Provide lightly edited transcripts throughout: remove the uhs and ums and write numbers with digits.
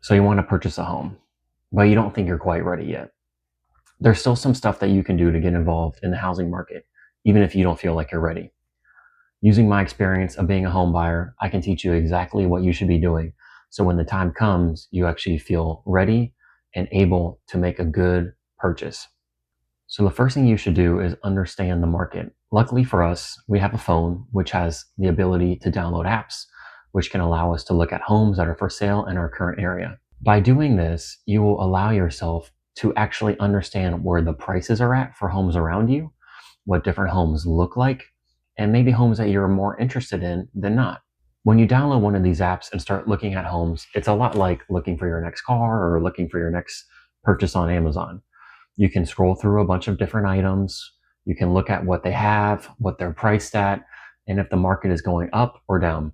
So you want to purchase a home, but you don't think you're quite ready yet. There's still some stuff that you can do to get involved in the housing market, even if you don't feel like you're ready. Using my experience of being a home buyer, I can teach you exactly what you should be doing. So when the time comes, you actually feel ready and able to make a good purchase. So the first thing you should do is understand the market. Luckily for us, we have a phone which has the ability to download apps, which can allow us to look at homes that are for sale in our current area. By doing this, you will allow yourself to actually understand where the prices are at for homes around you, what different homes look like, and maybe homes that you're more interested in than not. When you download one of these apps and start looking at homes, it's a lot like looking for your next car or looking for your next purchase on Amazon. You can scroll through a bunch of different items. You can look at what they have, what they're priced at, and if the market is going up or down.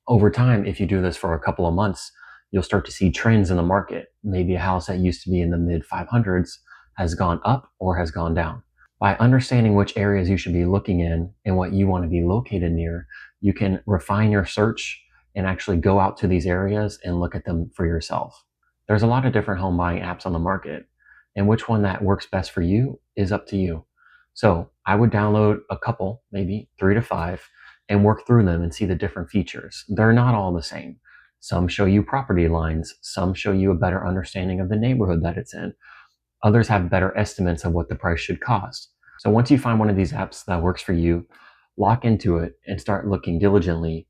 Over time, if you do this for a couple of months, you'll start to see trends in the market. Maybe a house that used to be in the mid 500s has gone up or has gone down. By understanding which areas you should be looking in and what you want to be located near, you can refine your search and actually go out to these areas and look at them for yourself. There's a lot of different home buying apps on the market, and which one that works best for you is up to you. So I would download a couple, maybe 3 to 5, and work through them and see the different features. They're not all the same. Some show you property lines, some show you a better understanding of the neighborhood that it's in. Others have better estimates of what the price should cost. So once you find one of these apps that works for you, lock into it and start looking diligently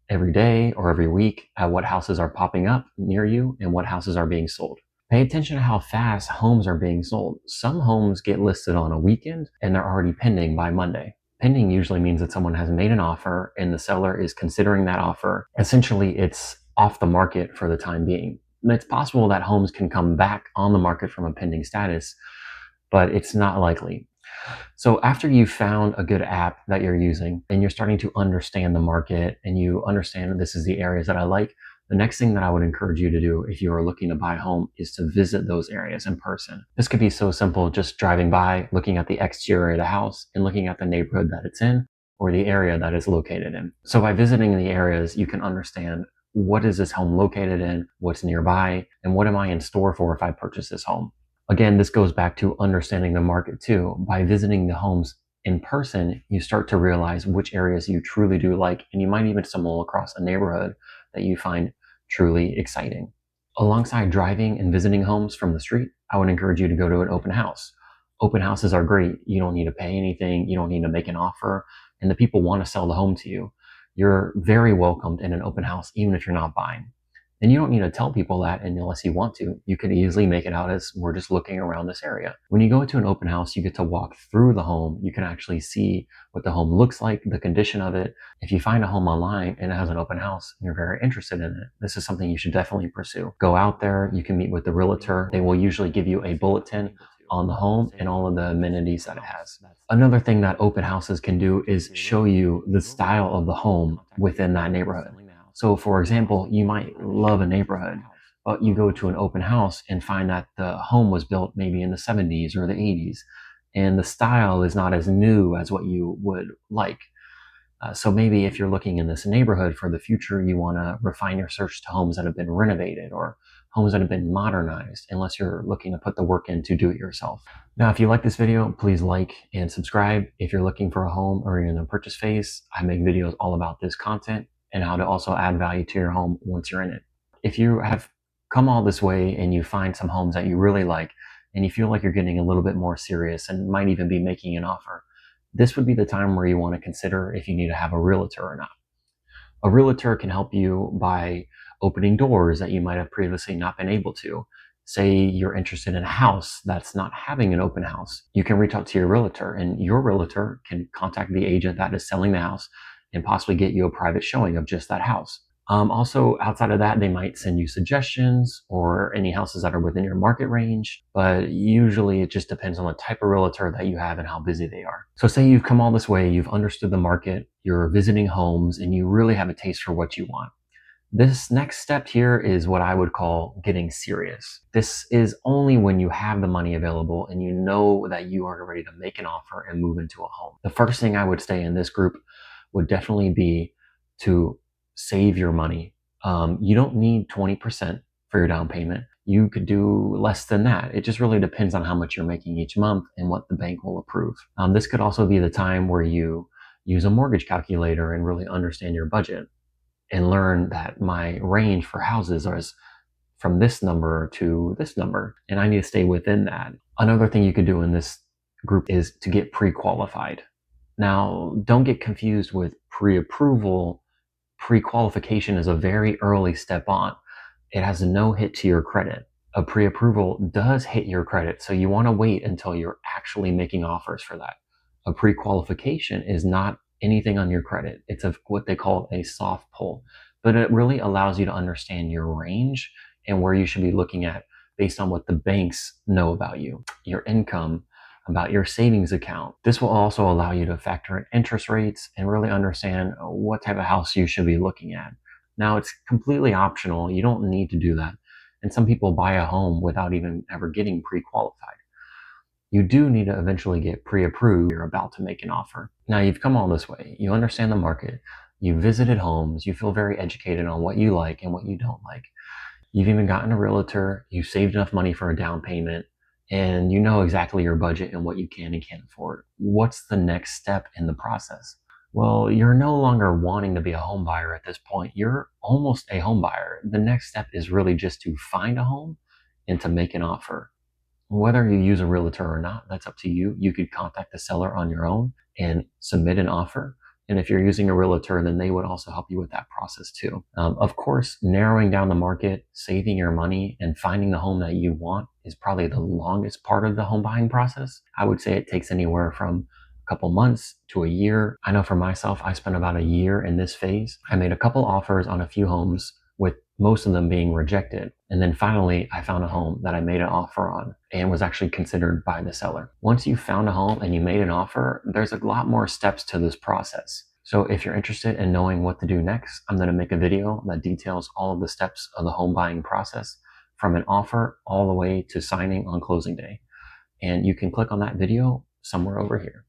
every day or every week at what houses are popping up near you and what houses are being sold. Pay attention to how fast homes are being sold. Some homes get listed on a weekend and they're already pending by Monday. Pending usually means that someone has made an offer and the seller is considering that offer. Essentially, it's off the market for the time being. And it's possible that homes can come back on the market from a pending status, but it's not likely. So after you've found a good app that you're using and you're starting to understand the market and you understand this is the areas that I like, the next thing that I would encourage you to do if you are looking to buy a home is to visit those areas in person. This could be so simple, just driving by, looking at the exterior of the house and looking at the neighborhood that it's in or the area that it's located in. So by visiting the areas, you can understand what is this home located in, what's nearby, and what am I in store for if I purchase this home. Again, this goes back to understanding the market too. By visiting the homes in person, you start to realize which areas you truly do like, and you might even stumble across a neighborhood that you find truly exciting. Alongside driving and visiting homes from the street, I would encourage you to go to an open house. Open houses are great. You don't need to pay anything. You don't need to make an offer, and the people want to sell the home to you. You're very welcomed in an open house, even if you're not buying. And you don't need to tell people that unless you want to. You could easily make it out as we're just looking around this area. When you go to an open house, you get to walk through the home. You can actually see what the home looks like, the condition of it. If you find a home online and it has an open house and you're very interested in it, this is something you should definitely pursue. Go out there. You can meet with the realtor. They will usually give you a bulletin on the home and all of the amenities that it has. Another thing that open houses can do is show you the style of the home within that neighborhood. So for example, you might love a neighborhood, but you go to an open house and find that the home was built maybe in the 70s or the 80s, and the style is not as new as what you would like. So maybe if you're looking in this neighborhood for the future, you want to refine your search to homes that have been renovated or homes that have been modernized, unless you're looking to put the work in to do it yourself. Now, if you like this video, please like and subscribe. If you're looking for a home or you're in the purchase phase, I make videos all about this content and how to also add value to your home once you're in it. If you have come all this way and you find some homes that you really like and you feel like you're getting a little bit more serious and might even be making an offer, this would be the time where you want to consider if you need to have a realtor or not. A realtor can help you by opening doors that you might have previously not been able to. Say you're interested in a house that's not having an open house. You can reach out to your realtor, and your realtor can contact the agent that is selling the house and possibly get you a private showing of just that house. Also, outside of that, they might send you suggestions or any houses that are within your market range, but usually it just depends on the type of realtor that you have and how busy they are. So say you've come all this way, you've understood the market, you're visiting homes, and you really have a taste for what you want. This next step here is what I would call getting serious. This is only when you have the money available and you know that you are ready to make an offer and move into a home. The first thing I would say in this group would definitely be to save your money. You don't need 20% for your down payment. You could do less than that. It just really depends on how much you're making each month and what the bank will approve. This could also be the time where you use a mortgage calculator and really understand your budget and learn that my range for houses is from this number to this number, and I need to stay within that. Another thing you could do in this group is to get pre-qualified. Now, don't get confused with pre-approval. Pre-qualification is a very early step on. It has no hit to your credit. A pre-approval does hit your credit, so you want to wait until you're actually making offers for that. A pre-qualification is not anything on your credit. It's what they call a soft pull, but it really allows you to understand your range and where you should be looking at based on what the banks know about you, your income, about your savings account. This will also allow you to factor in interest rates and really understand what type of house you should be looking at. Now, it's completely optional. You don't need to do that. And some people buy a home without even ever getting pre-qualified. You do need to eventually get pre-approved. You're about to make an offer. Now, you've come all this way. You understand the market. You visited homes. You feel very educated on what you like and what you don't like. You've even gotten a realtor. You saved enough money for a down payment, and you know exactly your budget and what you can and can't afford. What's the next step in the process? Well, you're no longer wanting to be a home buyer at this point. You're almost a home buyer. The next step is really just to find a home and to make an offer. Whether you use a realtor or not, that's up to you. You could contact the seller on your own and submit an offer. And if you're using a realtor, then they would also help you with that process too. Of course, narrowing down the market, saving your money, and finding the home that you want is probably the longest part of the home buying process. I would say it takes anywhere from a couple months to a year. I know for myself, I spent about a year in this phase. I made a couple offers on a few homes, with most of them being rejected. And then finally, I found a home that I made an offer on and was actually considered by the seller. Once you found a home and you made an offer, there's a lot more steps to this process. So if you're interested in knowing what to do next, I'm going to make a video that details all of the steps of the home buying process from an offer all the way to signing on closing day. And you can click on that video somewhere over here.